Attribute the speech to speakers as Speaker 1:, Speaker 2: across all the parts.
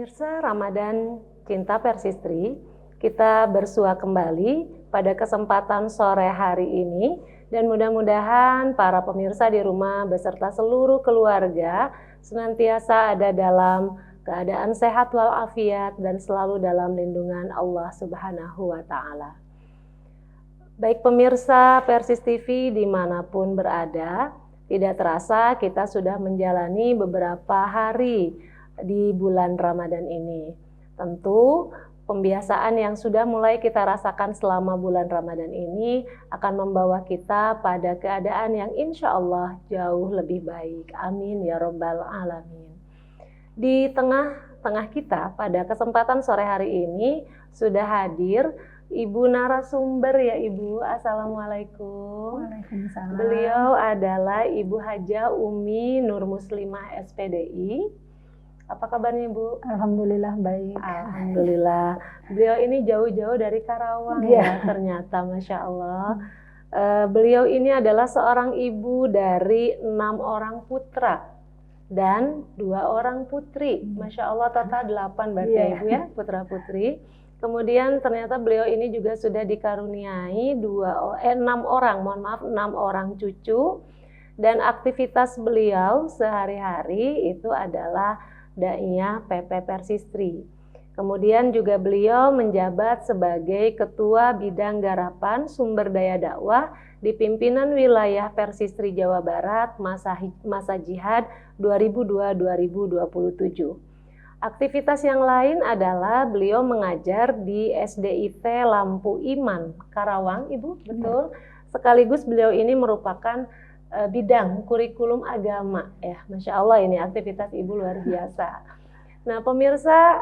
Speaker 1: Pemirsa Ramadan Cinta Persistri, kita bersua kembali pada kesempatan sore hari ini dan mudah-mudahan para pemirsa di rumah beserta seluruh keluarga senantiasa ada dalam keadaan sehat walafiat dan selalu dalam lindungan Allah Subhanahu wa Ta'ala. Baik pemirsa Persis TV dimanapun berada, tidak terasa kita sudah menjalani beberapa hari di bulan Ramadan ini. Tentu pembiasaan yang sudah mulai kita rasakan selama bulan Ramadan ini akan membawa kita pada keadaan yang insya Allah jauh lebih baik. Amin ya Rabbal Alamin. Di tengah-tengah kita pada kesempatan sore hari ini sudah hadir Ibu narasumber ya Ibu. Assalamualaikum.
Speaker 2: Waalaikumsalam.
Speaker 1: Beliau adalah Ibu Haja Umi Nur Muslimah SPDI. Apa kabarnya Ibu?
Speaker 2: Alhamdulillah baik.
Speaker 1: Alhamdulillah. Beliau ini jauh-jauh dari Karawang ya ternyata, Masya Allah. Beliau ini adalah seorang ibu dari 6 orang putra dan 2 orang putri. Masya Allah total 8 berarti ya Ibu ya, putra putri. Kemudian ternyata beliau ini juga sudah dikaruniai 6 orang cucu. Dan aktivitas beliau sehari-hari itu adalah Daiyah PP Persistri. Kemudian juga beliau menjabat sebagai Ketua Bidang Garapan Sumber Daya Dakwah di pimpinan wilayah Persistri Jawa Barat masa jihad 2002-2027. Aktivitas yang lain adalah beliau mengajar di SDIT Lampu Iman, Karawang, Ibu, betul? Sekaligus beliau ini merupakan bidang kurikulum agama ya, Masya Allah ini aktivitas Ibu luar biasa. Nah pemirsa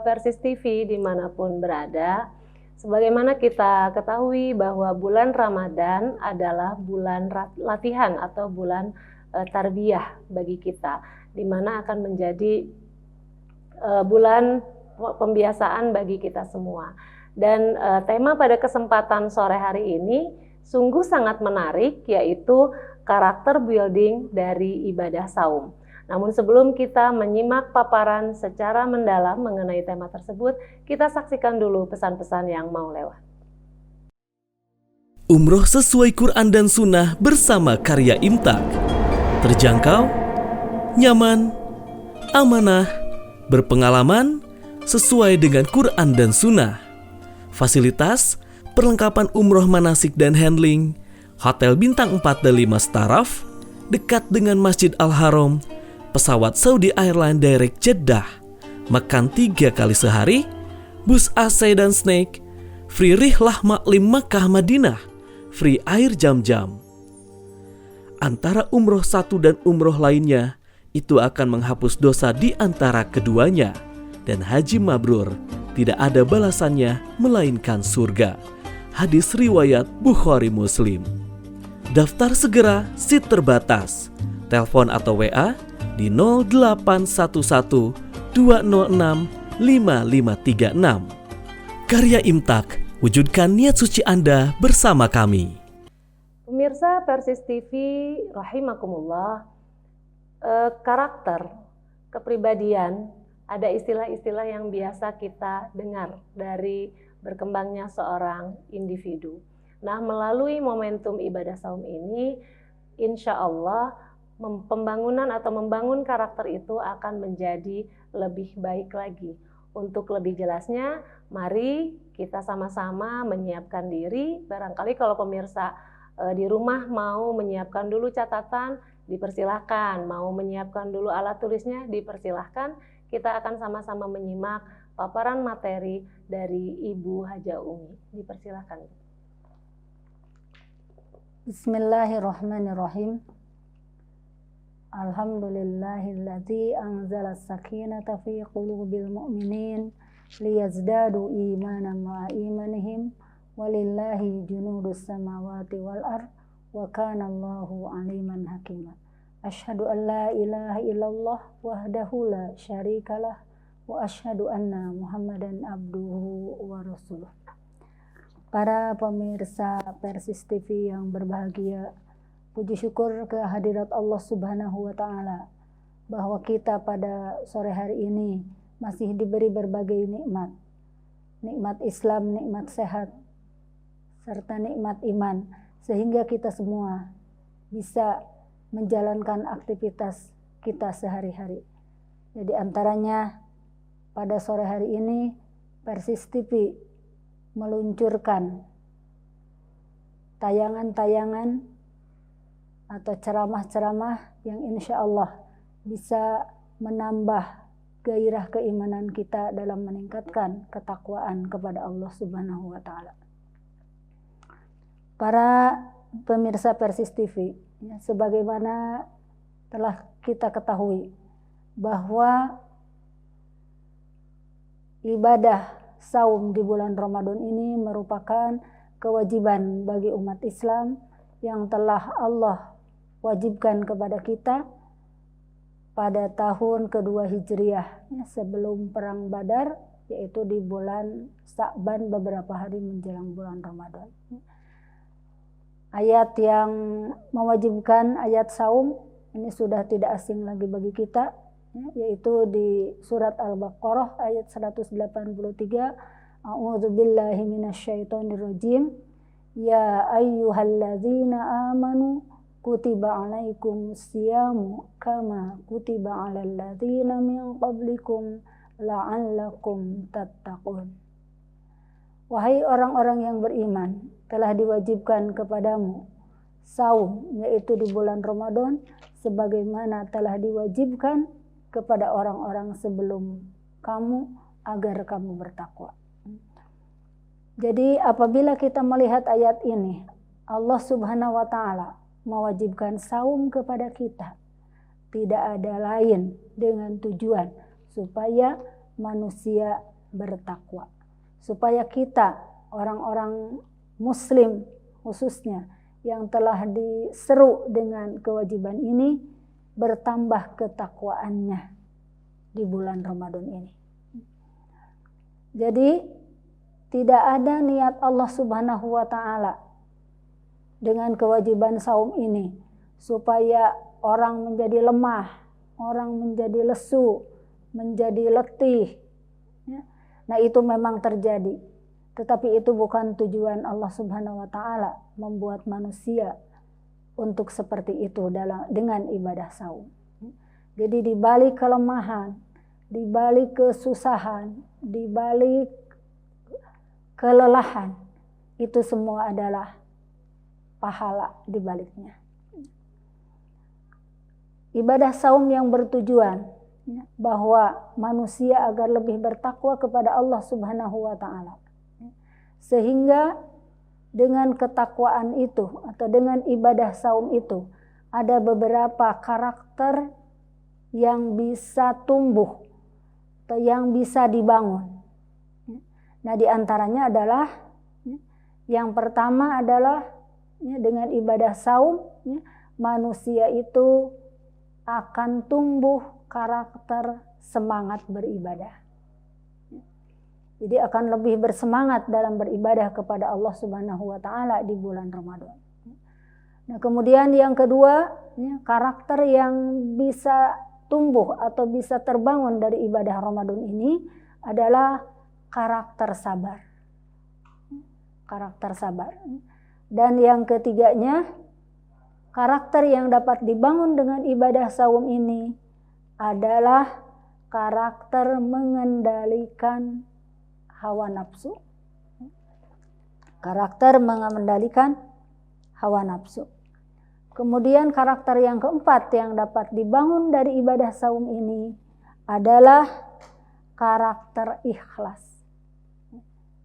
Speaker 1: Persis TV dimanapun berada, sebagaimana kita ketahui bahwa bulan Ramadan adalah bulan latihan atau bulan tarbiyah bagi kita, dimana akan menjadi bulan pembiasaan bagi kita semua. Dan tema pada kesempatan sore hari ini sungguh sangat menarik, yaitu karakter building dari ibadah saum. Namun sebelum kita menyimak paparan secara mendalam mengenai tema tersebut, kita saksikan dulu pesan-pesan yang mau lewat.
Speaker 3: Umroh sesuai Quran dan Sunnah bersama Karya Imtak. Terjangkau, nyaman, amanah, berpengalaman, sesuai dengan Quran dan Sunnah. Fasilitas, perlengkapan umroh manasik dan handling, hotel bintang 4 dan 5 staraf, dekat dengan Masjid Al-Haram, pesawat Saudi Airlines Direct Jeddah, makan 3 kali sehari, bus AC dan snack, free rihlah maklim Makkah Madinah, free air jam-jam. Antara umroh satu dan umroh lainnya, itu akan menghapus dosa di antara keduanya, dan haji mabrur tidak ada balasannya melainkan surga. Hadis riwayat Bukhari Muslim. Daftar segera, seat terbatas. Telepon atau WA di 0811 206 5536. Karya Imtak, wujudkan niat suci Anda bersama kami.
Speaker 1: Pemirsa Persis TV rahimakumullah, karakter, kepribadian, ada istilah-istilah yang biasa kita dengar dari berkembangnya seorang individu. Nah, melalui momentum ibadah saum ini, insya Allah pembangunan atau membangun karakter itu akan menjadi lebih baik lagi. Untuk lebih jelasnya, mari kita sama-sama menyiapkan diri. Barangkali kalau pemirsa di rumah mau menyiapkan dulu catatan, dipersilahkan. Mau menyiapkan dulu alat tulisnya, dipersilahkan. Kita akan sama-sama menyimak paparan materi dari Ibu Haja Umi. Dipersilahkan.
Speaker 2: Bismillahirrahmanirrahim. Alhamdulillahilladzi anzala as-sakinata fi qulubil mu'minin liyazdadu imanan ma'a imanihim walillahi junudus samawati wal ard wa kana Allahu aliman hakima. Asyhadu an la ilaha illallah wahdahu la syarikalah wa asyhadu anna Muhammadan abduhu wa rasuluh. Para pemirsa Persis TV yang berbahagia, puji syukur kehadirat Allah Subhanahu wa Ta'ala bahwa kita pada sore hari ini masih diberi berbagai nikmat. Nikmat Islam, nikmat sehat, serta nikmat iman. Sehingga kita semua bisa menjalankan aktivitas kita sehari-hari. Jadi antaranya pada sore hari ini Persis TV meluncurkan tayangan-tayangan atau ceramah-ceramah yang insya Allah bisa menambah gairah keimanan kita dalam meningkatkan ketakwaan kepada Allah Subhanahu wa Ta'ala. Para pemirsa Persis TV, ya, sebagaimana telah kita ketahui bahwa ibadah saum di bulan Ramadan ini merupakan kewajiban bagi umat Islam yang telah Allah wajibkan kepada kita pada tahun kedua Hijriah, ya, sebelum perang Badar, yaitu di bulan Sa'ban beberapa hari menjelang bulan Ramadan. Ayat yang mewajibkan ayat saum ini sudah tidak asing lagi bagi kita, yaitu di surat Al-Baqarah ayat 183. A'udzubillahi minasyaitonirrajim. Ya ayyuhalladzina amanu kutiba alaikumus siyamu kama kutiba alal ladzina min qablikum la'allakum tattaqun. Wahai orang-orang yang beriman, telah diwajibkan kepadamu saum, yaitu di bulan Ramadan, sebagaimana telah diwajibkan kepada orang-orang sebelum kamu agar kamu bertakwa. Jadi apabila kita melihat ayat ini, Allah Subhanahu wa Ta'ala mewajibkan saum kepada kita, tidak ada lain dengan tujuan supaya manusia bertakwa, supaya kita orang-orang Muslim khususnya yang telah diseru dengan kewajiban ini bertambah ketakwaannya di bulan Ramadan ini. Jadi tidak ada niat Allah Subhanahu wa Ta'ala dengan kewajiban saum ini supaya orang menjadi lemah, orang menjadi lesu, menjadi letih. Nah, itu memang terjadi. Tetapi itu bukan tujuan Allah Subhanahu wa Ta'ala membuat manusia untuk seperti itu dengan ibadah saum. Jadi di balik kelemahan, di balik kesusahan, di balik kelelahan, itu semua adalah pahala di baliknya. Ibadah saum yang bertujuan bahwa manusia agar lebih bertakwa kepada Allah Subhanahu wa Ta'ala. Sehingga dengan ketakwaan itu atau dengan ibadah saum itu ada beberapa karakter yang bisa tumbuh atau yang bisa dibangun. Nah, di antaranya adalah yang pertama adalah dengan ibadah saum manusia itu akan tumbuh karakter semangat beribadah. Jadi akan lebih bersemangat dalam beribadah kepada Allah Subhanahu wa Ta'ala di bulan Ramadan. Nah, kemudian yang kedua, karakter yang bisa tumbuh atau bisa terbangun dari ibadah Ramadan ini adalah karakter sabar. Karakter sabar. Dan yang ketiganya, karakter yang dapat dibangun dengan ibadah saum ini adalah karakter mengendalikan hawa nafsu. Karakter mengendalikan hawa nafsu. Kemudian karakter yang keempat yang dapat dibangun dari ibadah saum ini adalah karakter ikhlas.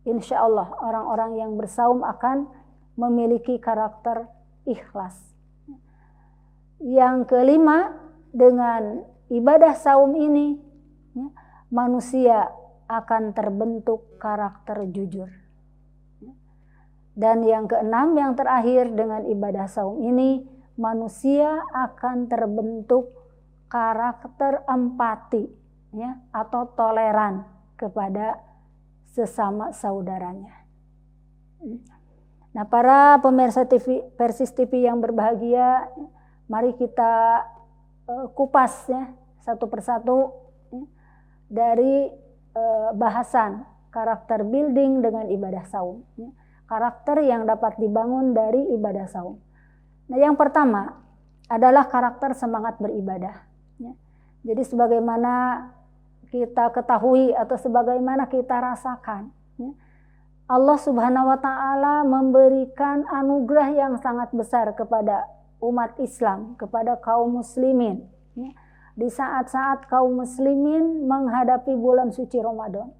Speaker 2: Insya Allah orang-orang yang bersaum akan memiliki karakter ikhlas. Yang kelima, dengan ibadah saum ini manusia akan terbentuk karakter jujur. Dan yang keenam, yang terakhir, dengan ibadah saum ini manusia akan terbentuk karakter empati, atau toleran kepada sesama saudaranya. Nah, para pemirsa Persis TV yang berbahagia, mari kita kupas satu persatu dari bahasan karakter building dengan ibadah saum. Karakter yang dapat dibangun dari ibadah saum. Nah, yang pertama adalah karakter semangat beribadah. Jadi sebagaimana kita ketahui atau sebagaimana kita rasakan, Allah Subhanahu wa Ta'ala memberikan anugerah yang sangat besar kepada umat Islam, kepada kaum muslimin. Di saat-saat kaum muslimin menghadapi bulan suci Ramadan.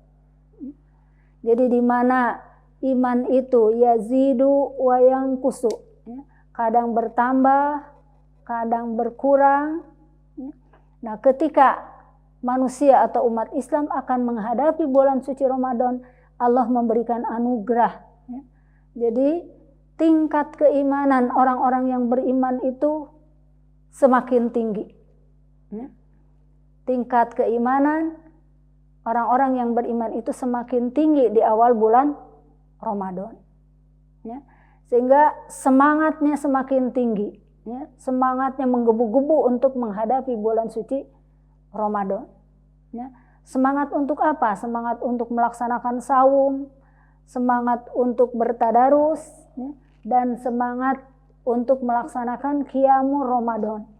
Speaker 2: Jadi di mana iman itu yazidu wa yanqusu, kadang bertambah, kadang berkurang. Nah, ketika manusia atau umat Islam akan menghadapi bulan suci Ramadan, Allah memberikan anugerah. Jadi tingkat keimanan orang-orang yang beriman itu semakin tinggi. Tingkat keimanan orang-orang yang beriman itu semakin tinggi di awal bulan Ramadan. Sehingga semangatnya semakin tinggi. Semangatnya menggebu-gebu untuk menghadapi bulan suci Ramadan. Semangat untuk apa? Semangat untuk melaksanakan saum, semangat untuk bertadarus, dan semangat untuk melaksanakan qiyamul Ramadan.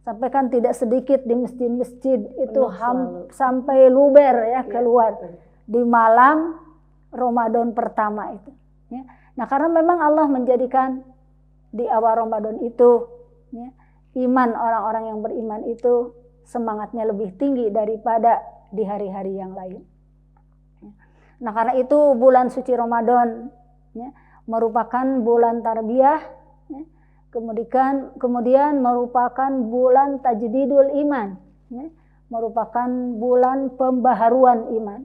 Speaker 2: Sampai kan tidak sedikit di masjid-masjid itu sampai luber keluar di malam Ramadan pertama itu. Nah, karena memang Allah menjadikan di awal Ramadan itu iman orang-orang yang beriman itu semangatnya lebih tinggi daripada di hari-hari yang lain. Nah, karena itu bulan suci Ramadan merupakan bulan tarbiyah, kemudian merupakan bulan tajdidul iman, merupakan bulan pembaharuan iman.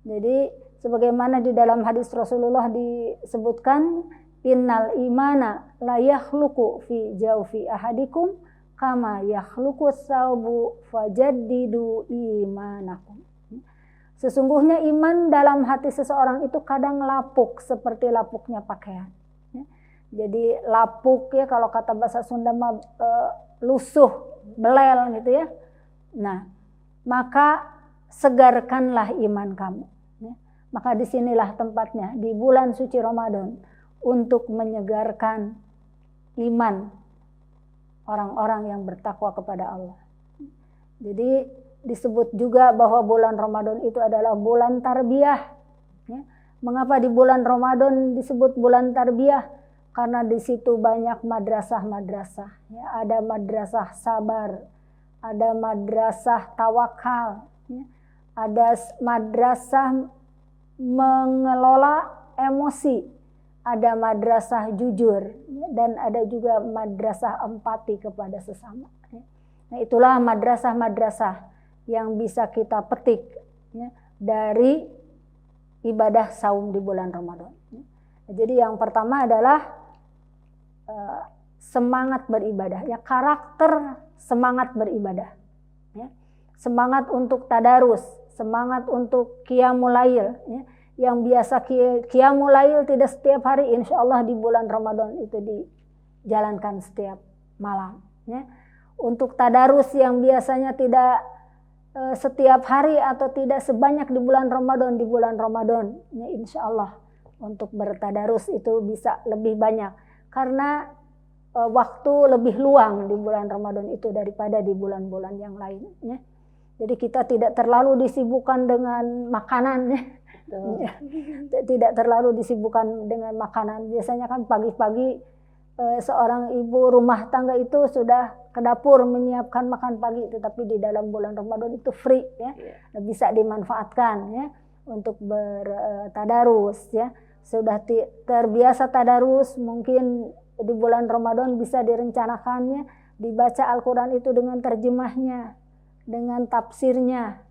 Speaker 2: Jadi sebagaimana di dalam hadis Rasulullah disebutkan, innal imana la yakhluqu fi jawfi ahadikum kama yakhluqu saubu fajaddidu imanakum. Sesungguhnya iman dalam hati seseorang itu kadang lapuk seperti lapuknya pakaian. Jadi lapuk kalau kata bahasa Sunda lusuh, belel gitu ya. Nah, maka segarkanlah iman kamu. Maka disinilah tempatnya di bulan suci Ramadan untuk menyegarkan iman orang-orang yang bertakwa kepada Allah. Jadi disebut juga bahwa bulan Ramadan itu adalah bulan tarbiyah. Mengapa di bulan Ramadan disebut bulan tarbiyah? Karena di situ banyak madrasah-madrasah. Ada madrasah sabar, ada madrasah tawakal, ada madrasah mengelola emosi, ada madrasah jujur, dan ada juga madrasah empati kepada sesama. Nah, itulah madrasah-madrasah yang bisa kita petik dari ibadah saum di bulan Ramadan. Jadi yang pertama adalah semangat beribadah, karakter semangat beribadah, semangat untuk tadarus, semangat untuk qiyamul lail, yang biasa qiyamul lail tidak setiap hari, insya Allah di bulan Ramadan itu dijalankan setiap malam. Untuk tadarus yang biasanya tidak setiap hari atau tidak sebanyak di bulan Ramadan, insya Allah untuk bertadarus itu bisa lebih banyak. Karena waktu lebih luang di bulan Ramadan itu daripada di bulan-bulan yang lainnya. Jadi kita tidak terlalu disibukkan dengan makanan. Tidak terlalu disibukkan dengan makanan. Biasanya kan pagi-pagi seorang ibu rumah tangga itu sudah ke dapur menyiapkan makan pagi. Tetapi di dalam bulan Ramadan itu free, bisa dimanfaatkan untuk bertadarus. Sudah terbiasa tadarus, mungkin di bulan Ramadan bisa direncanakannya dibaca Al-Quran itu dengan terjemahnya, dengan tafsirnya,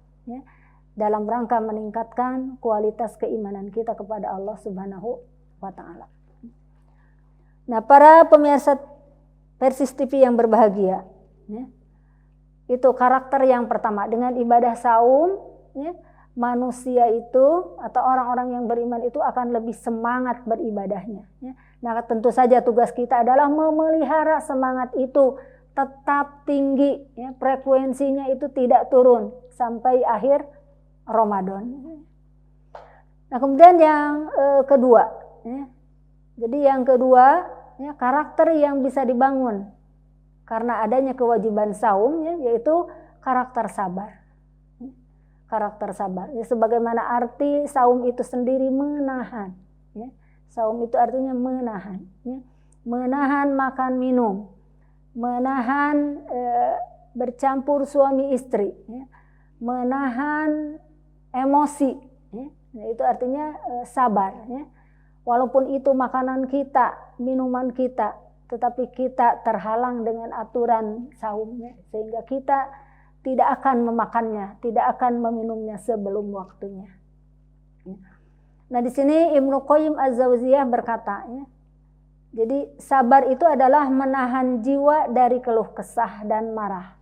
Speaker 2: dalam rangka meningkatkan kualitas keimanan kita kepada Allah Subhanahu wa Ta'ala. Nah, para pemirsa Persis TV yang berbahagia, itu karakter yang pertama dengan ibadah saum, manusia itu atau orang-orang yang beriman itu akan lebih semangat beribadahnya. Nah, tentu saja tugas kita adalah memelihara semangat itu tetap tinggi, ya, frekuensinya itu tidak turun sampai akhir Ramadan. Nah, kemudian yang kedua, ya, jadi yang kedua, ya, karakter yang bisa dibangun karena adanya kewajiban saum, ya, yaitu karakter sabar. Karakter sabar, ya, sebagaimana arti saum itu sendiri menahan, ya. Saum itu artinya menahan, ya. Menahan makan minum, menahan bercampur suami istri, ya. Menahan emosi, ya. Nah, itu artinya sabar, ya. Walaupun itu makanan kita, minuman kita, tetapi kita terhalang dengan aturan saumnya, sehingga kita tidak akan memakannya, tidak akan meminumnya sebelum waktunya. Nah, di sini Ibnu Qayyim Az-Jauziyah berkata, ya, jadi sabar itu adalah menahan jiwa dari keluh kesah dan marah,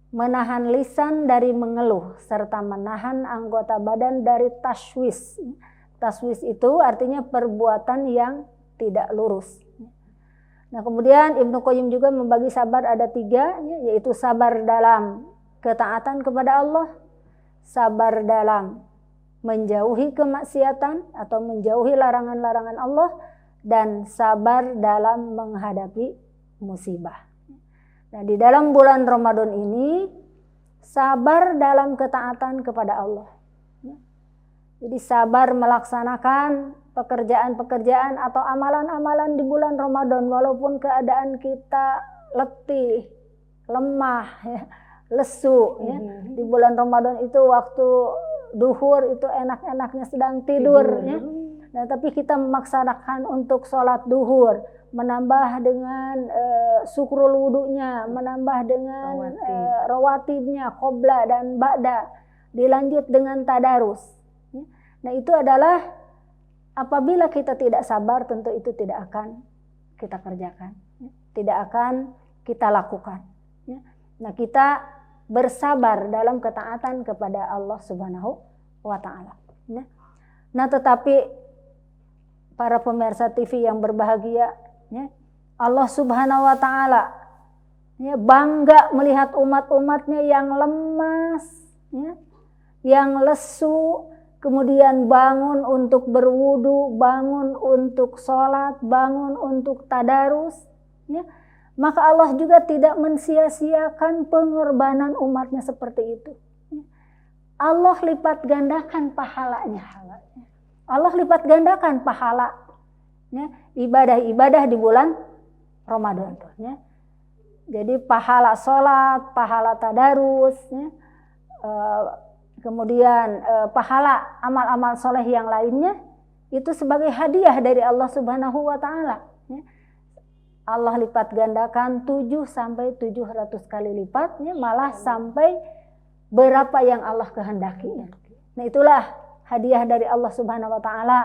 Speaker 2: menahan lisan dari mengeluh, serta menahan anggota badan dari taswis. Taswis itu artinya perbuatan yang tidak lurus. Nah, kemudian Ibnu Qayyim juga membagi sabar ada 3, ya, yaitu sabar dalam ketaatan kepada Allah, sabar dalam menjauhi kemaksiatan atau menjauhi larangan-larangan Allah, dan sabar dalam menghadapi musibah. Nah, di dalam bulan Ramadan ini sabar dalam ketaatan kepada Allah. Jadi sabar melaksanakan pekerjaan-pekerjaan atau amalan-amalan di bulan Ramadan walaupun keadaan kita letih, lemah, ya, lesu, ya. Di bulan Ramadan itu waktu duhur itu enak-enaknya sedang tidur, ya. Nah, tapi kita memaksakan untuk sholat duhur, menambah dengan syukrul wudunya, menambah dengan rawatibnya, qobla dan ba'da, dilanjut dengan tadarus. Nah, itu adalah apabila kita tidak sabar, tentu itu tidak akan kita kerjakan, tidak akan kita lakukan. Nah, kita bersabar dalam ketaatan kepada Allah Subhanahu wa Ta'ala. Nah, tetapi para pemirsa TV yang berbahagia, Allah Subhanahu wa Ta'ala bangga melihat umat-umatnya yang lemas, yang lesu, kemudian bangun untuk berwudu, bangun untuk sholat, bangun untuk tadarus, ya. Maka Allah juga tidak mensia-siakan pengorbanan umatnya seperti itu. Allah lipat gandakan pahalanya. Allah lipat gandakan pahala, ya, ibadah-ibadah di bulan Ramadan. Ya. Jadi pahala sholat, pahala tadarus, ya, kemudian pahala amal-amal soleh yang lainnya itu sebagai hadiah dari Allah Subhanahu wa Ta'ala. Allah lipat gandakan 700 kali lipatnya, malah sampai berapa yang Allah kehendaki. Nah, itulah hadiah dari Allah Subhanahu wa Ta'ala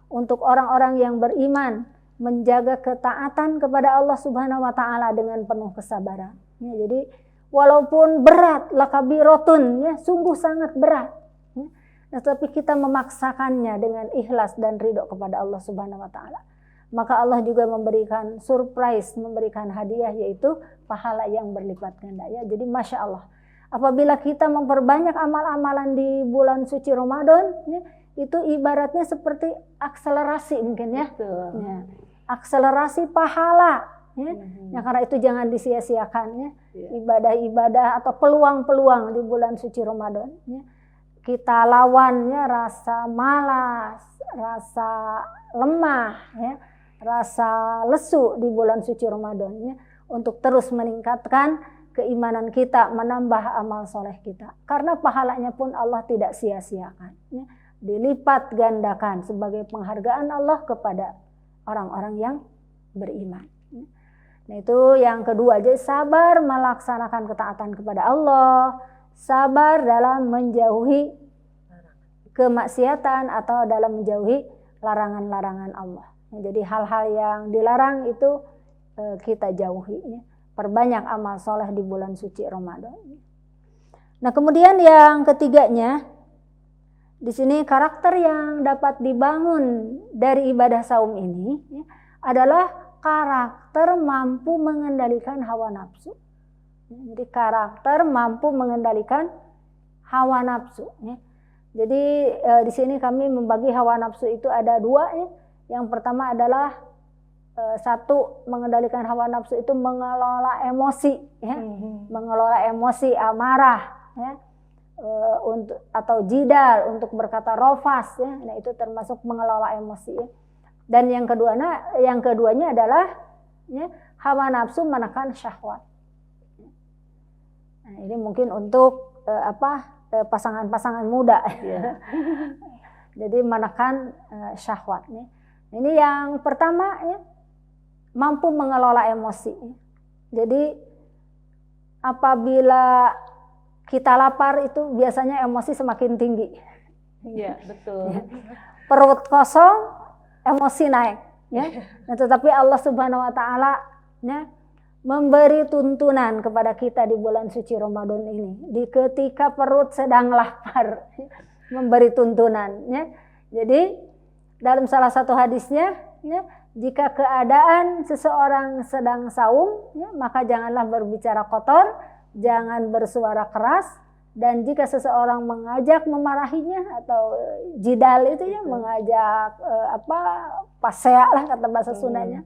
Speaker 2: untuk orang-orang yang beriman, menjaga ketaatan kepada Allah Subhanahu wa Ta'ala dengan penuh kesabaran. Jadi walaupun berat, lakabiratun, ya, sungguh sangat berat, ya, tetapi kita memaksakannya dengan ikhlas dan ridho kepada Allah Subhanahu wa Ta'ala, maka Allah juga memberikan surprise, memberikan hadiah, yaitu pahala yang berlipat ganda, ya. Jadi masya Allah, apabila kita memperbanyak amal-amalan di bulan suci Ramadan, ya, itu ibaratnya seperti akselerasi mungkin, ya, ya, akselerasi pahala. Ya, karena itu jangan disia-siakan, ya, ibadah-ibadah atau peluang-peluang di bulan suci Ramadan, ya. Kita lawannya rasa malas, rasa lemah, ya, rasa lesu di bulan suci Ramadan, ya, untuk terus meningkatkan keimanan kita, menambah amal soleh kita. Karena pahalanya pun Allah tidak sia-siakan, ya, dilipat gandakan sebagai penghargaan Allah kepada orang-orang yang beriman. Nah, itu yang kedua, jadi sabar melaksanakan ketaatan kepada Allah, sabar dalam menjauhi kemaksiatan atau dalam menjauhi larangan-larangan Allah. Jadi hal-hal yang dilarang itu kita jauhi, ya. Perbanyak amal soleh di bulan suci Ramadan. Nah, kemudian yang ketiganya, di sini karakter yang dapat dibangun dari ibadah saum ini, ya, adalah karakter mampu mengendalikan hawa nafsu. Jadi karakter mampu mengendalikan hawa nafsu. Jadi di sini kami membagi hawa nafsu itu ada dua. Yang pertama adalah satu, mengendalikan hawa nafsu itu mengelola emosi, mengelola emosi amarah, untuk atau jidal, untuk berkata rofas, Nah itu termasuk mengelola emosi. Dan yang keduanya adalah hawa nafsu menekan syahwat. Nah, ini mungkin untuk pasangan-pasangan muda, jadi menekan syahwat. Ini yang pertama, mampu mengelola emosi. Jadi apabila kita lapar itu biasanya emosi semakin tinggi.
Speaker 1: Iya, betul.
Speaker 2: Perut kosong, emosi naik. Nah, tetapi Allah Subhanahu Wa Taala memberi tuntunan kepada kita di bulan suci Ramadan ini. Di ketika perut sedang lapar, memberi tuntunan. Jadi dalam salah satu hadisnya, jika keadaan seseorang sedang saum, maka janganlah berbicara kotor, jangan bersuara keras, dan jika seseorang mengajak memarahinya atau jidal itu mengajak pasea lah kata bahasa Sundanya,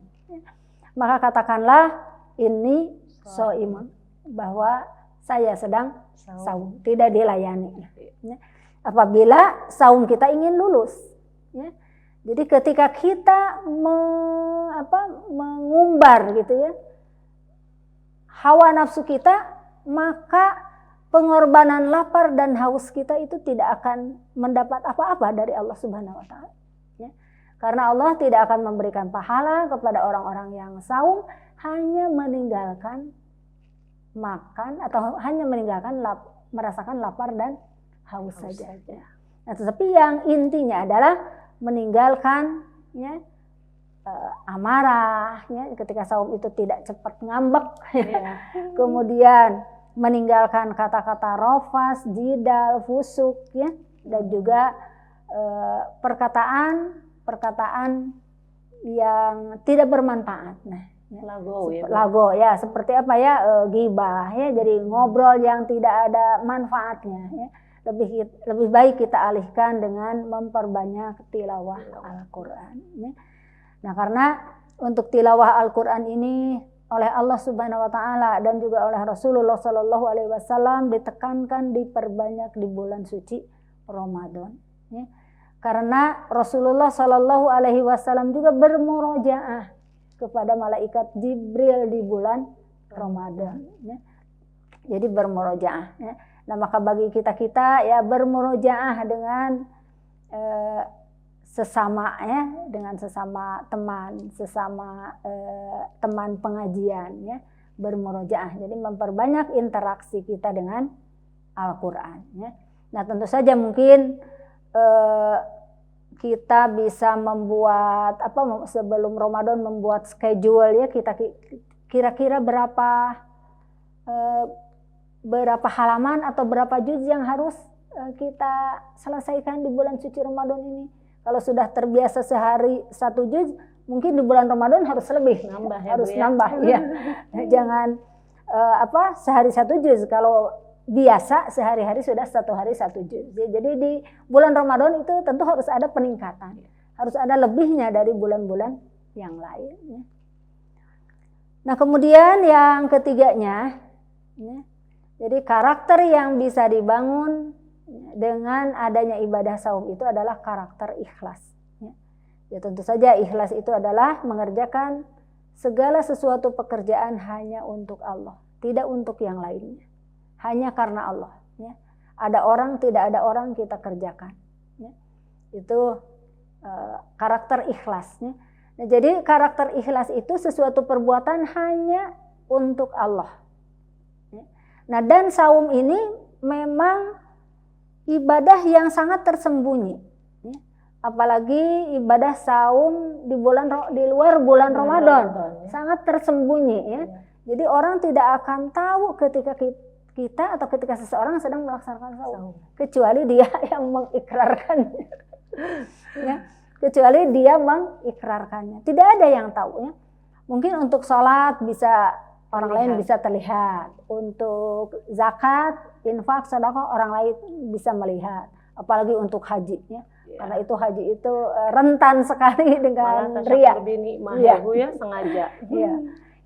Speaker 2: maka katakanlah ini soimun, bahwa saya sedang saum, tidak dilayani. Apabila saum kita ingin lulus, jadi ketika kita mengumbar gitu hawa nafsu kita, maka pengorbanan lapar dan haus kita itu tidak akan mendapat apa-apa dari Allah Subhanahu Wa Taala. Karena Allah tidak akan memberikan pahala kepada orang-orang yang saum, hanya meninggalkan makan atau hanya meninggalkan merasakan lapar dan haus saja. Nah, tetapi yang intinya adalah meninggalkan amarah, ketika saum itu tidak cepat ngambek, kemudian meninggalkan kata-kata rofas, jidal, fusuk, dan juga perkataan yang tidak bermanfaat. Lago ya, seperti apa ghibah, jadi ngobrol yang tidak ada manfaatnya. Lebih baik kita alihkan dengan memperbanyak tilawah Al-Quran. Nah, karena untuk tilawah Al-Quran ini oleh Allah Subhanahu Wa Taala dan juga oleh Rasulullah Sallallahu Alaihi Wasallam ditekankan diperbanyak di bulan suci Ramadan. Karena Rasulullah Sallallahu Alaihi Wasallam juga bermurojaah kepada malaikat Jibril di bulan Ramadan. Jadi bermurojaah. Nah, maka bagi kita bermurojaah dengan sesama dengan sesama teman, teman pengajian bermurojaah. Jadi memperbanyak interaksi kita dengan Al-Qur'an Nah, tentu saja mungkin kita bisa membuat sebelum Ramadan membuat schedule kita kira-kira berapa halaman atau berapa juz yang harus kita selesaikan di bulan suci Ramadan ini. Kalau sudah terbiasa sehari 1 juz, mungkin di bulan Ramadan harus lebih, nambah ya. Jangan sehari 1 juz. Kalau biasa sehari-hari sudah 1 hari 1 juz. Jadi di bulan Ramadan itu tentu harus ada peningkatan, harus ada lebihnya dari bulan-bulan yang lain. Nah, kemudian yang ketiganya, jadi karakter yang bisa dibangun dengan adanya ibadah saum itu adalah karakter ikhlas. Ya tentu saja ikhlas itu adalah mengerjakan segala sesuatu pekerjaan hanya untuk Allah, tidak untuk yang lainnya. Hanya karena Allah. Ada orang, tidak ada orang, kita kerjakan. Itu karakter ikhlas. Nah, jadi karakter ikhlas itu sesuatu perbuatan hanya untuk Allah. Nah, dan saum ini memang ibadah yang sangat tersembunyi. Apalagi ibadah saum di luar bulan Ramadan. Sangat tersembunyi Jadi orang tidak akan tahu ketika kita atau ketika seseorang sedang melaksanakan saum, kecuali dia yang mengikrarkannya. Kecuali dia mengikrarkannya. Tidak ada yang tahu Mungkin untuk sholat bisa orang lain
Speaker 1: Terlihat.
Speaker 2: bisa terlihat, untuk zakat, infak, sedekah orang lain bisa melihat, apalagi untuk haji ya. Karena itu haji itu rentan sekali dengan
Speaker 1: Malah
Speaker 2: riya.
Speaker 1: tasyakkur binikmah
Speaker 2: Iya.
Speaker 1: ya Bu ya, sengaja.
Speaker 2: Iya.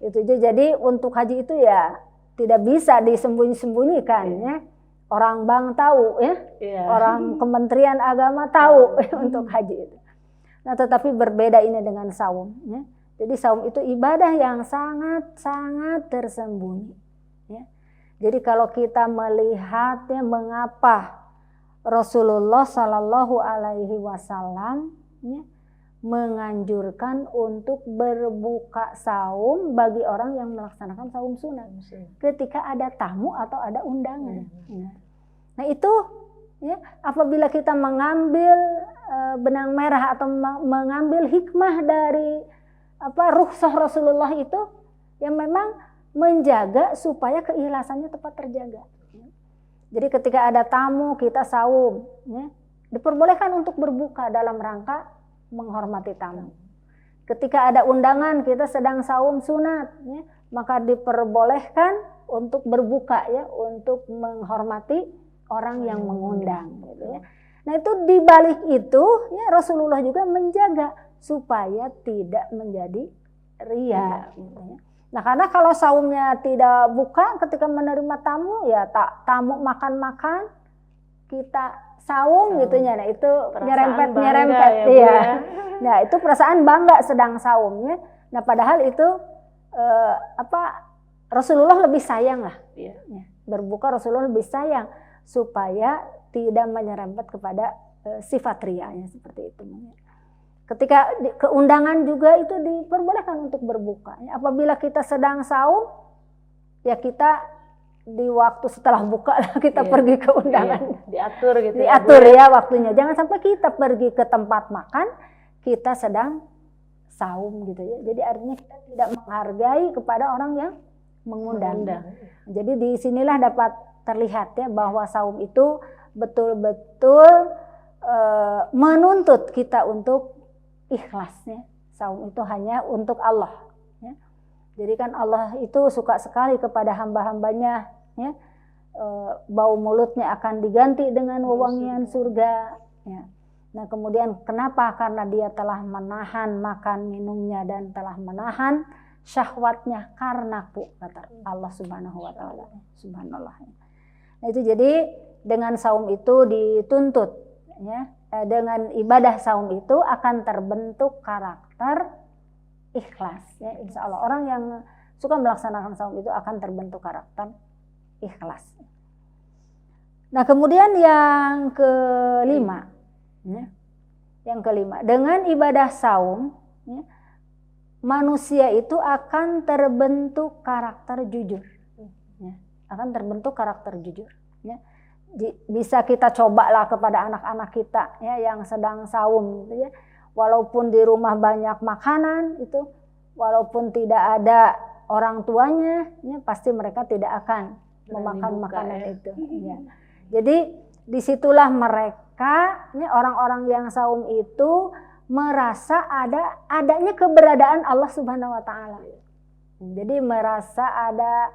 Speaker 2: Itu aja. Jadi untuk haji itu ya tidak bisa disembunyi-sembunyikan ya. Orang bank tahu ya,
Speaker 1: Iya.
Speaker 2: orang Kementerian Agama tahu untuk haji itu. Nah, tetapi berbeda ini dengan saum ya. Jadi saum itu ibadah yang sangat-sangat tersembunyi ya. Jadi kalau kita melihatnya mengapa Rasulullah Shallallahu Alaihi Wasallam ya, menganjurkan untuk berbuka saum bagi orang yang melaksanakan saum sunat ketika ada tamu atau ada undangan. Nah itu ya, apabila kita mengambil benang merah atau mengambil hikmah dari rukhsah Rasulullah itu yang memang menjaga supaya keikhlasannya tepat terjaga. Jadi ketika ada tamu kita saum, ya, diperbolehkan untuk berbuka dalam rangka menghormati tamu. Ketika ada undangan kita sedang saum sunat, ya, maka diperbolehkan untuk berbuka ya, untuk menghormati orang yang mengundang. Gitu ya. Nah itu di balik itu ya, Rasulullah juga menjaga supaya tidak menjadi riya. Gitu ya. Nah karena kalau saumnya tidak buka ketika menerima tamu ya tamu makan-makan kita saum gitu ya. Nah itu nyerempet ya, ya. Nah itu perasaan bangga sedang saumnya. Nah padahal itu Rasulullah lebih sayang lah. Ya. Berbuka Rasulullah lebih sayang supaya tidak menyerempet kepada sifat riyanya seperti itu. Ketika keundangan juga itu diperbolehkan untuk berbuka. Apabila kita sedang saum, ya kita di waktu setelah buka kita pergi ke undangan.
Speaker 1: Diatur gitu.
Speaker 2: Diatur ya waktunya. Jangan sampai kita pergi ke tempat makan, kita sedang saum gitu ya. Jadi artinya kita tidak menghargai kepada orang yang mengundang. Jadi disinilah dapat terlihat ya bahwa saum itu betul-betul menuntut kita untuk ikhlasnya. Saum itu hanya untuk Allah ya. Jadi kan Allah itu suka sekali kepada hamba-hambanya ya. Bau mulutnya akan diganti dengan wewangian surga ya. Nah kemudian kenapa? Karena dia telah menahan makan minumnya dan telah menahan syahwatnya karena kata Allah Subhanahu wa taala. Subhanallah. Nah itu jadi dengan saum itu dituntut ya. Dengan ibadah saum itu akan terbentuk karakter ikhlas ya. Insya Allah orang yang suka melaksanakan saum itu akan terbentuk karakter ikhlas. Nah kemudian yang kelima ya. Yang kelima, dengan ibadah saum ya, manusia itu akan terbentuk karakter jujur ya. Akan terbentuk karakter jujur ya. Bisa kita cobalah kepada anak-anak kita ya yang sedang saum gitu ya. Walaupun di rumah banyak makanan itu, walaupun tidak ada orang tuanya ya, pasti mereka tidak akan memakan makanan itu ya. Jadi disitulah mereka ya, orang-orang yang saum itu merasa adanya keberadaan Allah Subhanahu wa taala. Jadi merasa ada,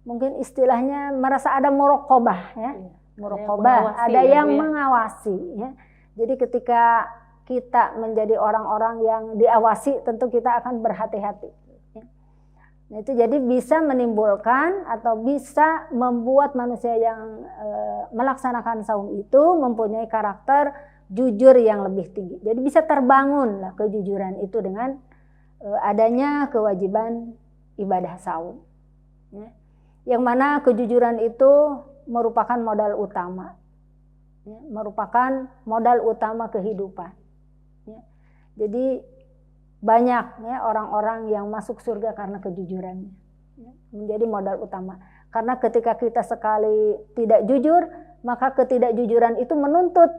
Speaker 2: mungkin istilahnya merasa ada muraqabah ya. Muraqabah, ada yang mengawasi ya. Jadi ketika kita menjadi orang-orang yang diawasi, tentu kita akan berhati-hati ya. Nah, itu jadi bisa menimbulkan atau bisa membuat manusia yang melaksanakan saum itu mempunyai karakter jujur yang lebih tinggi. Jadi bisa terbangun lah kejujuran itu dengan adanya kewajiban ibadah saum ya. Yang mana kejujuran itu merupakan modal utama ya, merupakan modal utama kehidupan ya. Jadi banyak ya orang-orang yang masuk surga karena kejujurannya ya, menjadi modal utama. Karena ketika kita sekali tidak jujur, maka ketidakjujuran itu menuntut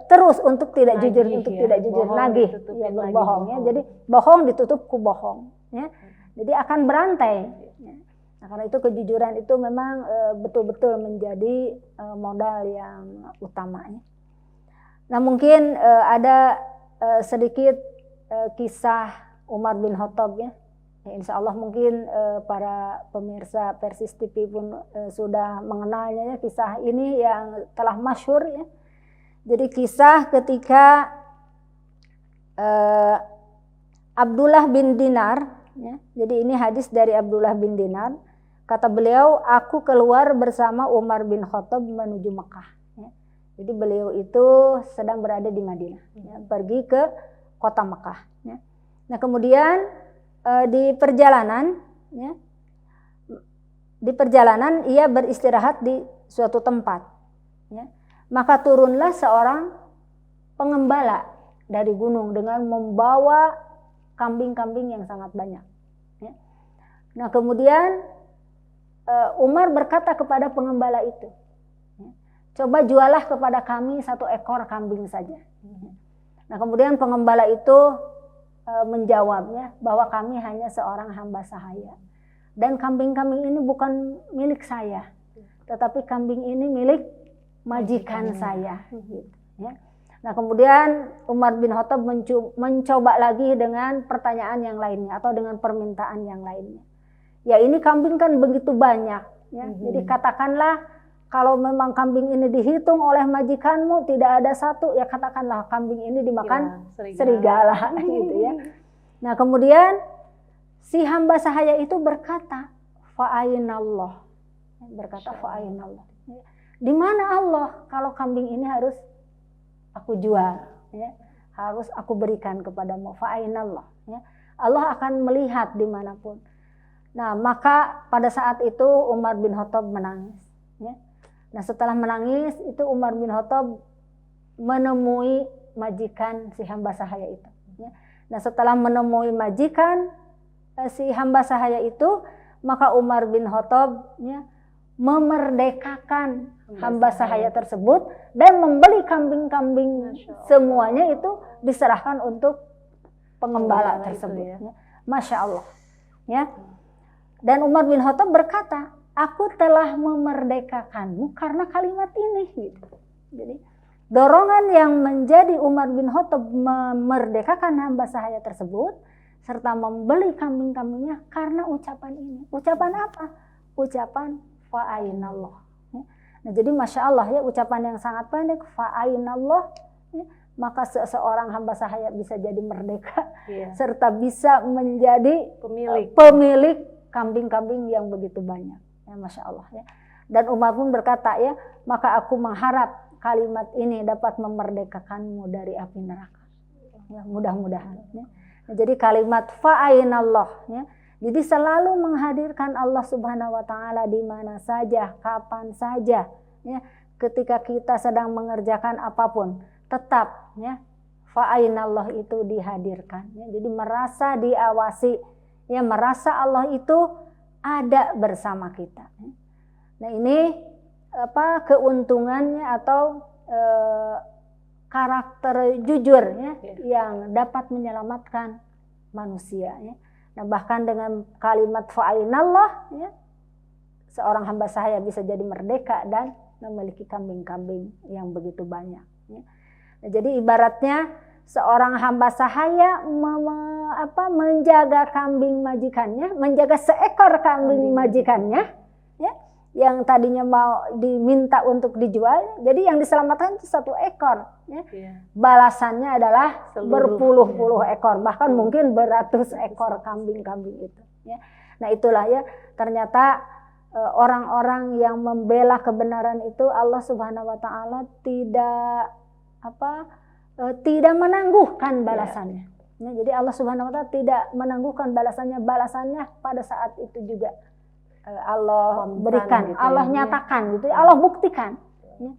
Speaker 2: terus untuk tidak jujur, untuk tidak jujur lagi ya, berbohong ya. Jadi bohong ditutup ku bohong ya. Jadi akan berantai ya. Nah, karena itu kejujuran itu memang betul-betul menjadi modal yang utamanya. Nah mungkin ada sedikit kisah Umar bin Khattab ya, Ya, insya Allah mungkin para pemirsa Persis TV pun sudah mengenalnya ya, kisah ini yang telah masyhur ya. Jadi kisah ketika Abdullah bin Dinar ya. Jadi ini hadis dari Abdullah bin Dinar. Kata beliau, aku keluar bersama Umar bin Khattab menuju Mekah ya. Jadi beliau itu sedang berada di Madinah ya, pergi ke kota Mekah ya. Nah kemudian di perjalanan ia beristirahat di suatu tempat ya. Maka turunlah seorang pengembala dari gunung dengan membawa kambing-kambing yang sangat banyak ya. Nah kemudian Umar berkata kepada pengembala itu, coba jualah kepada kami 1 ekor kambing saja. Nah kemudian pengembala itu menjawabnya bahwa kami hanya seorang hamba sahaya dan kambing-kambing ini bukan milik saya, tetapi kambing ini milik majikan saya. Gitu, ya. Nah kemudian Umar bin Khattab mencoba lagi dengan pertanyaan yang lainnya atau dengan permintaan yang lainnya. Ya ini kambing kan begitu banyak, ya. Jadi katakanlah kalau memang kambing ini dihitung oleh majikanmu tidak ada 1, ya katakanlah kambing ini dimakan serigala gitu ya. Nah kemudian si hamba sahaya itu berkata, fa'ainallah. Berkata fa'ainallah. Di mana Allah kalau kambing ini harus aku jual, ya. Harus aku berikan kepadamu, fa'ainallah, ya. Allah akan melihat dimanapun. Nah maka pada saat itu Umar bin Khattab menangis ya. Nah setelah menangis itu Umar bin Khattab menemui majikan si hamba sahaya itu ya. Nah setelah menemui majikan si hamba sahaya itu, maka Umar bin Khattab ya, memerdekakan hamba sahaya tersebut dan membeli kambing-kambing semuanya itu diserahkan untuk pengembala tersebut ya. Masya Allah ya. Dan Umar bin Khattab berkata, aku telah memerdekakanmu karena kalimat ini. Gitu. Jadi dorongan yang menjadi Umar bin Khattab memerdekakan hamba sahaya tersebut serta membeli kambing-kambingnya karena ucapan ini. Ucapan apa? Ucapan fa'ainallah. Nah jadi Masya Allah ya, ucapan yang sangat pendek, fa'ainallah ya, maka seseorang hamba sahaya bisa jadi merdeka serta bisa menjadi pemilik kambing-kambing yang begitu banyak ya, Masya Allah ya. Dan Umar pun berkata ya, maka aku mengharap kalimat ini dapat memerdekakanmu dari api neraka ya, mudah-mudahan ya. Nah, jadi kalimat fa'ainallah ya, jadi selalu menghadirkan Allah Subhanahu wa taala di mana saja, kapan saja ya, ketika kita sedang mengerjakan apapun tetap ya fa'ainallah itu dihadirkan ya. Jadi merasa diawasi ya, merasa Allah itu ada bersama kita. Nah ini keuntungannya atau karakter jujur ya, yang dapat menyelamatkan manusia ya. Nah bahkan dengan kalimat fa'ainallah ya, seorang hamba sahaya bisa jadi merdeka dan memiliki kambing-kambing yang begitu banyak ya. Nah, jadi ibaratnya seorang hamba sahaya menjaga kambing majikannya, menjaga seekor kambing majikannya ya, yang tadinya mau diminta untuk dijual, jadi yang diselamatkan itu 1 ekor ya. Balasannya adalah berpuluh-puluh ekor, bahkan mungkin beratus ekor kambing-kambing itu ya. Nah itulah ya, ternyata orang-orang yang membela kebenaran itu Allah Subhanahu wa taala tidak menangguhkan balasannya. Ya, jadi Allah Subhanahu wa taala tidak menangguhkan balasannya pada saat itu juga Allah berikan, gitu Allah nyatakan gitu, Allah buktikan. Ya.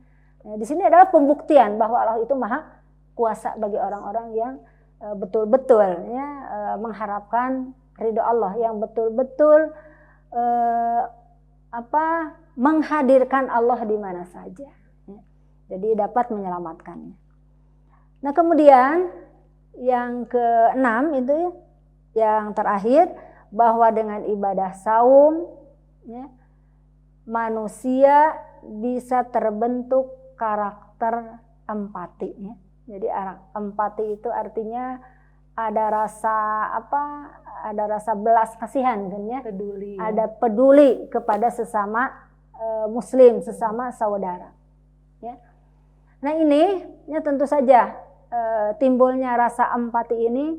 Speaker 2: Nah, di sini adalah pembuktian bahwa Allah itu maha kuasa bagi orang-orang yang betul-betul ya, mengharapkan ridho Allah, yang betul-betul menghadirkan Allah di mana saja. Ya. Jadi dapat menyelamatkannya. Nah kemudian yang ke-6 itu yang terakhir, bahwa dengan ibadah saum ya, manusia bisa terbentuk karakter empati ya. Jadi empati itu artinya ada rasa ada rasa belas kasihan kan ya,
Speaker 1: Peduli.
Speaker 2: ada peduli kepada sesama muslim, sesama saudara ya. Nah ini ya tentu saja timbulnya rasa empati ini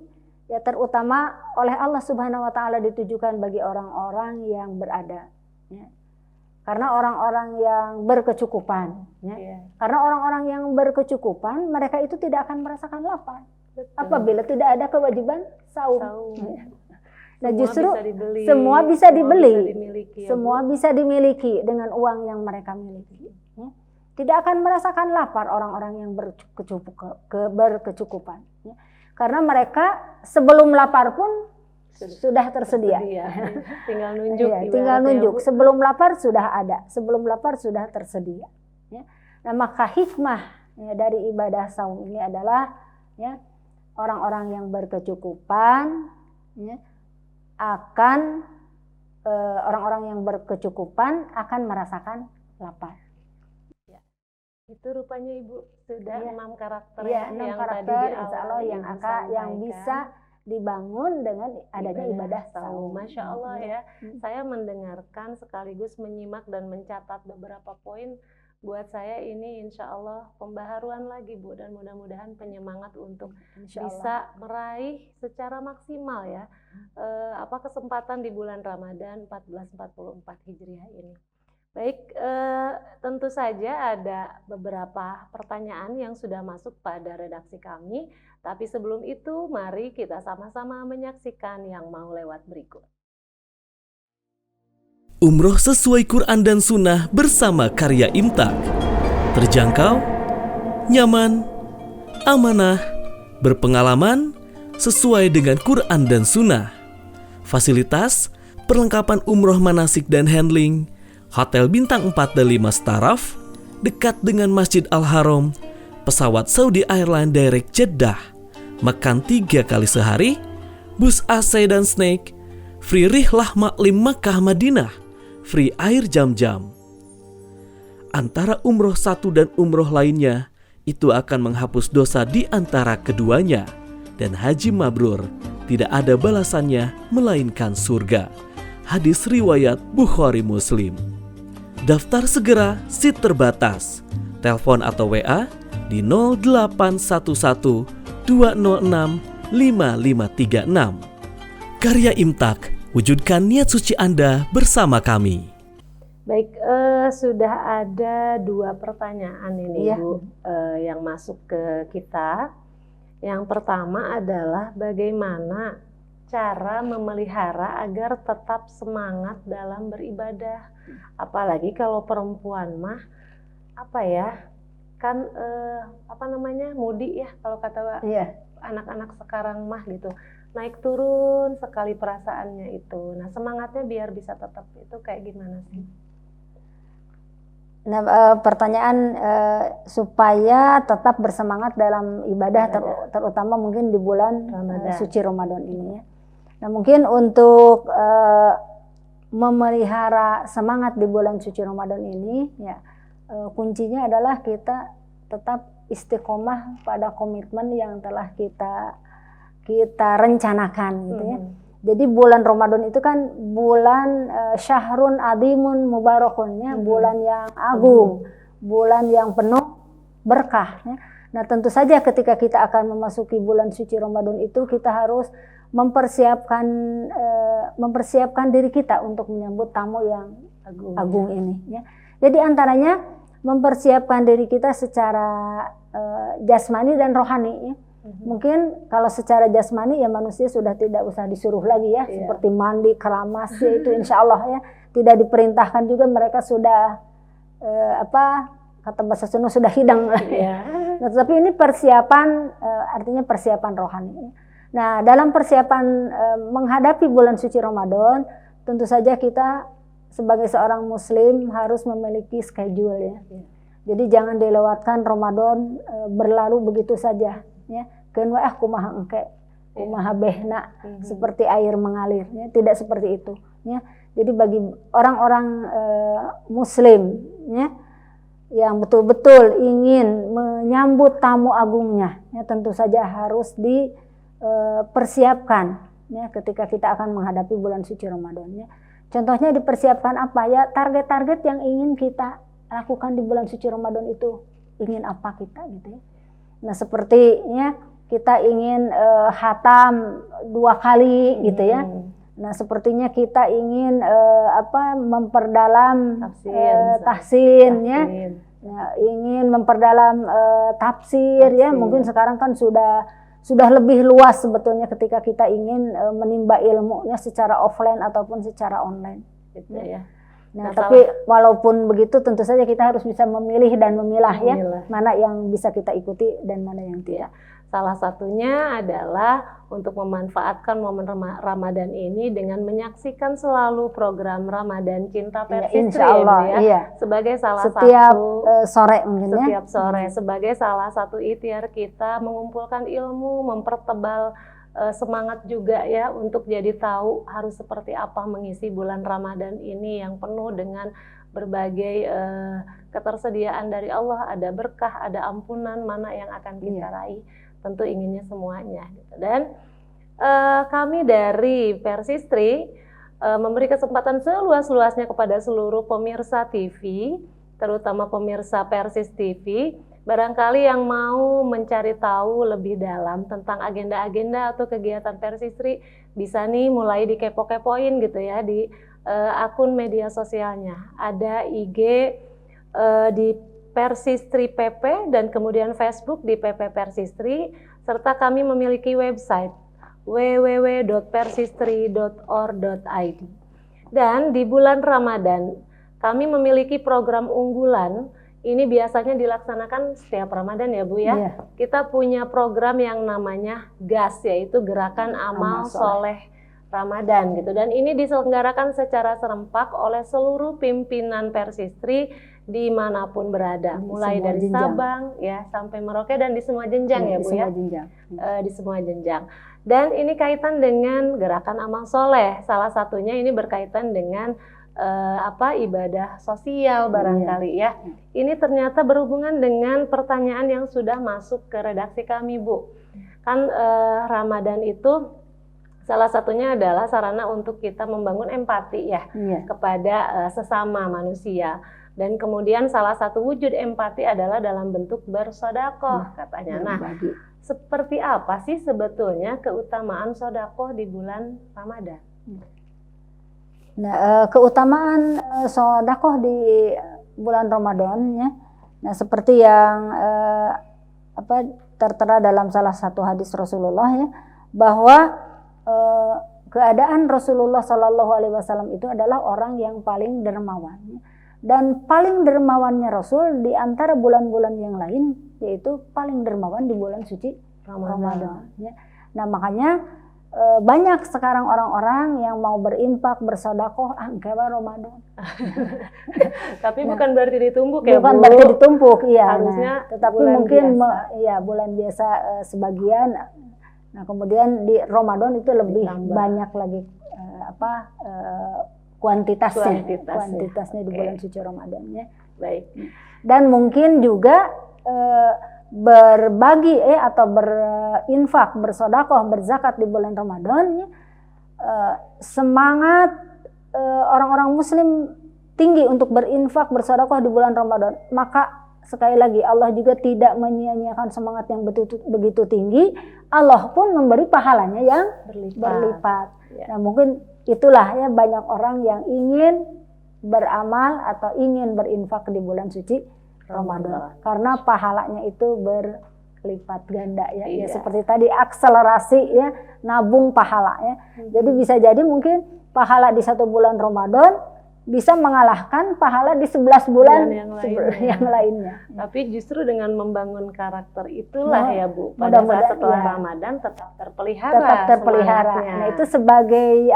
Speaker 2: ya terutama oleh Allah Subhanahu wa taala ditujukan bagi orang-orang yang berada ya. Karena orang-orang yang berkecukupan ya. Karena orang-orang yang berkecukupan mereka itu tidak akan merasakan lapar.
Speaker 1: Betul.
Speaker 2: Apabila tidak ada kewajiban saum. Nah justru
Speaker 1: semua bisa dimiliki,
Speaker 2: semua bisa dimiliki dengan uang yang mereka miliki. Ya. Tidak akan merasakan lapar orang-orang yang berkecukupan. Ya. Karena mereka sebelum lapar pun sudah tersedia.
Speaker 1: Tinggal nunjuk.
Speaker 2: Ya, tinggal nunjuk. Sebelum lapar sudah ada. Sebelum lapar sudah tersedia. Ya. Nah maka hikmah ya, dari ibadah saum ini adalah ya, orang-orang yang berkecukupan ya, orang-orang yang berkecukupan akan merasakan lapar.
Speaker 1: Ya. Itu rupanya Ibu sudah 6 karakter
Speaker 2: ya, 6
Speaker 1: yang
Speaker 2: karakter
Speaker 1: tadi
Speaker 2: insya Allah yang bisa dibangun dengan adanya ibadah saum.
Speaker 1: Masya Allah ya. Saya mendengarkan sekaligus menyimak dan mencatat beberapa poin. Buat saya ini insya Allah pembaharuan lagi Bu, dan mudah-mudahan penyemangat untuk bisa meraih secara maksimal ya kesempatan di bulan Ramadan 1444 Hijriah ini. Baik, tentu saja ada beberapa pertanyaan yang sudah masuk pada redaksi kami. Tapi sebelum itu, mari kita sama-sama menyaksikan yang mau lewat berikut.
Speaker 3: Umroh sesuai Quran dan Sunnah bersama Karya Imtak. Terjangkau, nyaman, amanah, berpengalaman, sesuai dengan Quran dan Sunnah. Fasilitas, perlengkapan umroh manasik dan handling, hotel bintang 4 dan 5 staraf, dekat dengan Masjid Al-Haram, pesawat Saudi Airlines Direct Jeddah, makan 3 kali sehari, bus AC dan snack, free rihlah maklim Makkah Madinah, free air jam-jam. Antara umroh satu dan umroh lainnya, itu akan menghapus dosa di antara keduanya. Dan haji mabrur, tidak ada balasannya melainkan surga. Hadis riwayat Bukhari Muslim. Daftar segera, seat terbatas. Telepon atau WA di 0811 206 5536. Karya Imtak, wujudkan niat suci Anda bersama kami.
Speaker 1: Baik, sudah ada 2 pertanyaan ini Bu yang masuk ke kita. Yang pertama adalah bagaimana cara memelihara agar tetap semangat dalam beribadah. Apalagi kalau perempuan mah kan mudi ya kalau kata anak-anak sekarang mah gitu, naik turun sekali perasaannya itu. Nah semangatnya biar bisa tetap itu kayak gimana sih?
Speaker 2: Nah pertanyaan supaya tetap bersemangat dalam ibadah terutama mungkin di bulan suci Ramadan ini ya. Nah mungkin untuk memelihara semangat di bulan suci Ramadan ini ya, kuncinya adalah kita tetap istiqomah pada komitmen yang telah kita rencanakan gitu ya. Jadi bulan Ramadan itu kan bulan syahrun azimun mubarakun ya, bulan yang agung, bulan yang penuh berkah ya. Nah, tentu saja ketika kita akan memasuki bulan suci Ramadan itu kita harus mempersiapkan diri kita untuk menyambut tamu yang agung ini ya. Jadi antaranya mempersiapkan diri kita secara jasmani dan rohani ya. Mungkin kalau secara jasmani ya manusia sudah tidak usah disuruh lagi ya, seperti mandi, keramas ya, itu insya Allah ya tidak diperintahkan juga, mereka sudah kata bahasa Sunda sudah hidang lah ya. Nah, tetapi ini persiapan artinya persiapan rohani. Nah dalam persiapan menghadapi bulan suci Ramadan tentu saja kita sebagai seorang muslim harus memiliki schedule ya. Jadi jangan dilewatkan Ramadan berlalu begitu saja ya. Keun wae kumaha engke, kumaha behna seperti air mengalir ya, tidak seperti itu ya. Jadi bagi orang-orang muslim ya yang betul-betul ingin menyambut tamu agungnya ya, tentu saja harus dipersiapkan ya ketika kita akan menghadapi bulan suci Ramadan ya. Contohnya dipersiapkan apa ya, target-target yang ingin kita lakukan di bulan suci Ramadan itu, ingin apa kita gitu ya. Nah seperti ya kita ingin khatam 2 kali gitu ya. Nah sepertinya kita ingin memperdalam tahsin ya. Nah, ingin memperdalam tafsir ya, mungkin sekarang kan sudah lebih luas sebetulnya ketika kita ingin menimba ilmu ya secara offline ataupun secara online gitu ya. Nah, tapi walaupun begitu tentu saja kita harus bisa memilih dan memilah ya mana yang bisa kita ikuti dan mana yang tidak.
Speaker 1: Salah satunya adalah untuk memanfaatkan momen Ramadan ini dengan menyaksikan selalu program Ramadan Cinta Persistri
Speaker 2: insya Allah,
Speaker 1: ya, sebagai salah
Speaker 2: setiap
Speaker 1: satu
Speaker 2: sore mungkin
Speaker 1: setiap sore sebagai salah satu ikhtiar kita mengumpulkan ilmu, mempertebal semangat juga ya untuk jadi tahu harus seperti apa mengisi bulan Ramadan ini yang penuh dengan berbagai ketersediaan dari Allah, ada berkah, ada ampunan, mana yang akan kita raih. Tentu inginnya semuanya gitu. Dan kami dari Persistri memberi kesempatan seluas-luasnya kepada seluruh pemirsa TV, terutama pemirsa Persis TV, barangkali yang mau mencari tahu lebih dalam tentang agenda-agenda atau kegiatan Persistri, bisa nih mulai dikepo-kepoin gitu ya di akun media sosialnya. Ada IG di Persistri PP dan kemudian Facebook di PP Persistri, serta kami memiliki website www.persistri.or.id. Dan di bulan Ramadan kami memiliki program unggulan. Ini biasanya dilaksanakan setiap Ramadan ya Bu ya. Kita punya program yang namanya GAS, yaitu Gerakan Amal Soleh Ramadan gitu. Dan ini diselenggarakan secara serempak oleh seluruh pimpinan Persistri dimanapun berada, mulai dari Sabang ya sampai Merauke dan di semua jenjang ya Bu ya. Di semua jenjang. Dan ini kaitan dengan gerakan amal soleh. Salah satunya ini berkaitan dengan ibadah sosial barangkali ya. Ini ternyata berhubungan dengan pertanyaan yang sudah masuk ke redaksi kami Bu. Kan Ramadan itu salah satunya adalah sarana untuk kita membangun empati ya kepada sesama manusia. Dan kemudian salah satu wujud empati adalah dalam bentuk bersodakoh katanya. Nah, seperti apa sih sebetulnya keutamaan sodakoh di bulan Ramadan?
Speaker 2: Nah, keutamaan sodakoh di bulan Ramadan ya. Nah, seperti yang tertera dalam salah satu hadis Rasulullah ya, bahwa keadaan Rasulullah SAW itu adalah orang yang paling dermawan. Dan paling dermawannya Rasul di antara bulan-bulan yang lain, yaitu paling dermawan di bulan suci Ramadan. Ya. Nah makanya banyak sekarang orang-orang yang mau berinfak, bersedekah, enggak Ramadan.
Speaker 1: Tapi bukan berarti ditumpuk ya Bu?
Speaker 2: Bukan berarti ditumpuk, iya.
Speaker 1: Harusnya
Speaker 2: tetapi mungkin bulan biasa sebagian. Nah kemudian di Ramadan itu lebih banyak lagi kuantitasnya di bulan suci Ramadan ya.
Speaker 1: Baik.
Speaker 2: Dan mungkin juga berbagi atau berinfak, bersedekah, berzakat di bulan Ramadan ya, semangat orang-orang muslim tinggi untuk berinfak, bersedekah di bulan Ramadan. Maka sekali lagi Allah juga tidak menyia-nyiakan semangat yang begitu tinggi. Allah pun memberi pahalanya yang berlipat. Ya. Nah, mungkin itulah ya banyak orang yang ingin beramal atau ingin berinfak di bulan suci Ramadan. Karena pahalanya itu berlipat ganda ya. Ya seperti tadi akselerasi ya, nabung pahala ya. Jadi bisa jadi mungkin pahala di 1 bulan Ramadan bisa mengalahkan pahala di 11 bulan yang lainnya.
Speaker 1: Tapi justru dengan membangun karakter itulah ya Bu, pada saat setelah Ramadan tetap terpelihara.
Speaker 2: Nah itu sebagai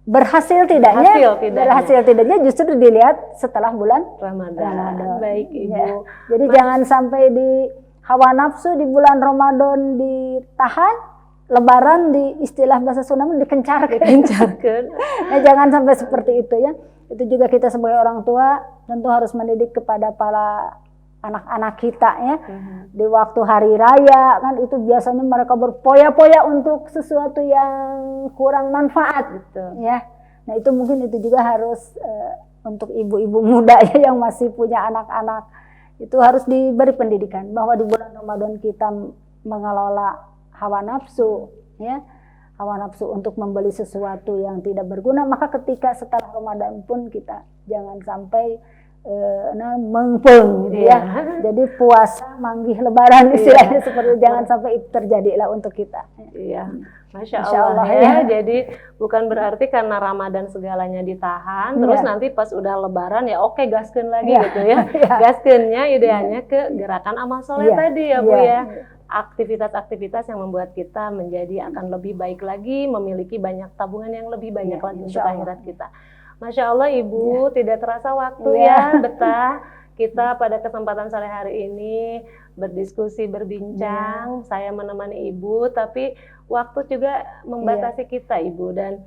Speaker 2: berhasil tidaknya justru dilihat setelah bulan Ramadan.
Speaker 1: Baik Ibu.
Speaker 2: Ya. Jadi jangan sampai di hawa nafsu di bulan Ramadan ditahan, Lebaran di istilah bahasa Sunda dikencarkan. Nah, jangan sampai seperti itu ya. Itu juga kita sebagai orang tua tentu harus mendidik kepada para anak-anak kita ya. Di waktu hari raya kan itu biasanya mereka berpoya-poya untuk sesuatu yang kurang manfaat gitu ya. Nah itu mungkin itu juga harus untuk ibu-ibu muda ya yang masih punya anak-anak, itu harus diberi pendidikan bahwa di bulan Ramadan kita mengelola hawa nafsu ya, hawa nafsu untuk membeli sesuatu yang tidak berguna. Maka ketika setelah Ramadan pun kita jangan sampai mengpeng gitu ya. Jadi puasa manggih lebaran istilahnya seperti jangan sampai itu terjadilah untuk kita.
Speaker 1: Iya. Masya Allah ya. Jadi bukan berarti karena Ramadan segalanya ditahan, terus nanti pas udah lebaran ya oke gaskeun lagi gitu ya. Gaskeunnya idealnya ke gerakan amal soleh tadi ya Bu ya. Aktivitas-aktivitas yang membuat kita menjadi akan lebih baik lagi, memiliki banyak tabungan yang lebih banyak lagi untuk akhirat kita. Masya Allah Ibu, tidak terasa waktu ya, betah kita pada kesempatan sore hari ini berdiskusi, berbincang. Saya menemani Ibu, tapi waktu juga membatasi kita Ibu, dan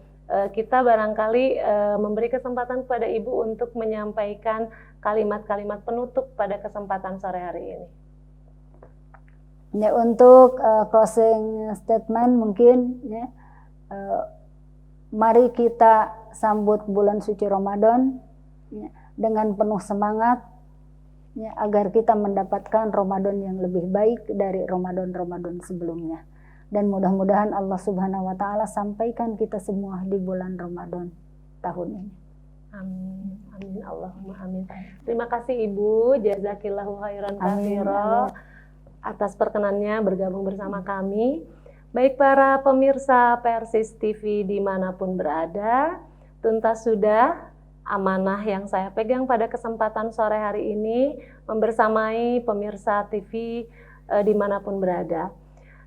Speaker 1: kita barangkali memberi kesempatan kepada Ibu untuk menyampaikan kalimat-kalimat penutup pada kesempatan sore hari ini.
Speaker 2: Ya, untuk closing statement mungkin ya, mari kita sambut bulan suci Ramadan ya, dengan penuh semangat ya, agar kita mendapatkan Ramadan yang lebih baik dari Ramadan-Ramadan sebelumnya. Dan mudah-mudahan Allah Subhanahu wa Ta'ala sampaikan kita semua di bulan Ramadan tahun ini.
Speaker 1: Amin, amin, Allahumma amin. Terima kasih Ibu, jazakillahu khairan katsira atas perkenannya bergabung bersama kami. Baik para pemirsa Persis TV dimanapun berada, tuntas sudah amanah yang saya pegang pada kesempatan sore hari ini membersamai pemirsa TV dimanapun berada.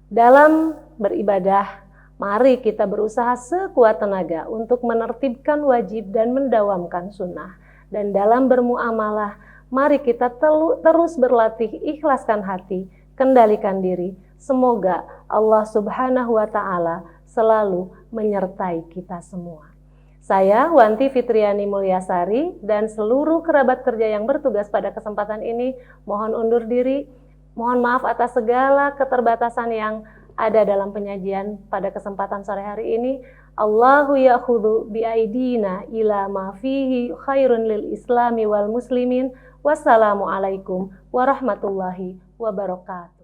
Speaker 1: Dalam beribadah, mari kita berusaha sekuat tenaga untuk menertibkan wajib dan mendawamkan sunnah. Dan dalam bermuamalah, mari kita terus berlatih ikhlaskan hati, kendalikan diri. Semoga Allah Subhanahu wa Ta'ala selalu menyertai kita semua. Saya Wanti Fitriani Mulyasari dan seluruh kerabat kerja yang bertugas pada kesempatan ini mohon undur diri. Mohon maaf atas segala keterbatasan yang ada dalam penyajian pada kesempatan sore hari ini. Allahu ya'khudhu bi'aidina ila ma fihi khairun lil islami wal muslimin. Wassalamualaikum warahmatullahi wabarakatuh.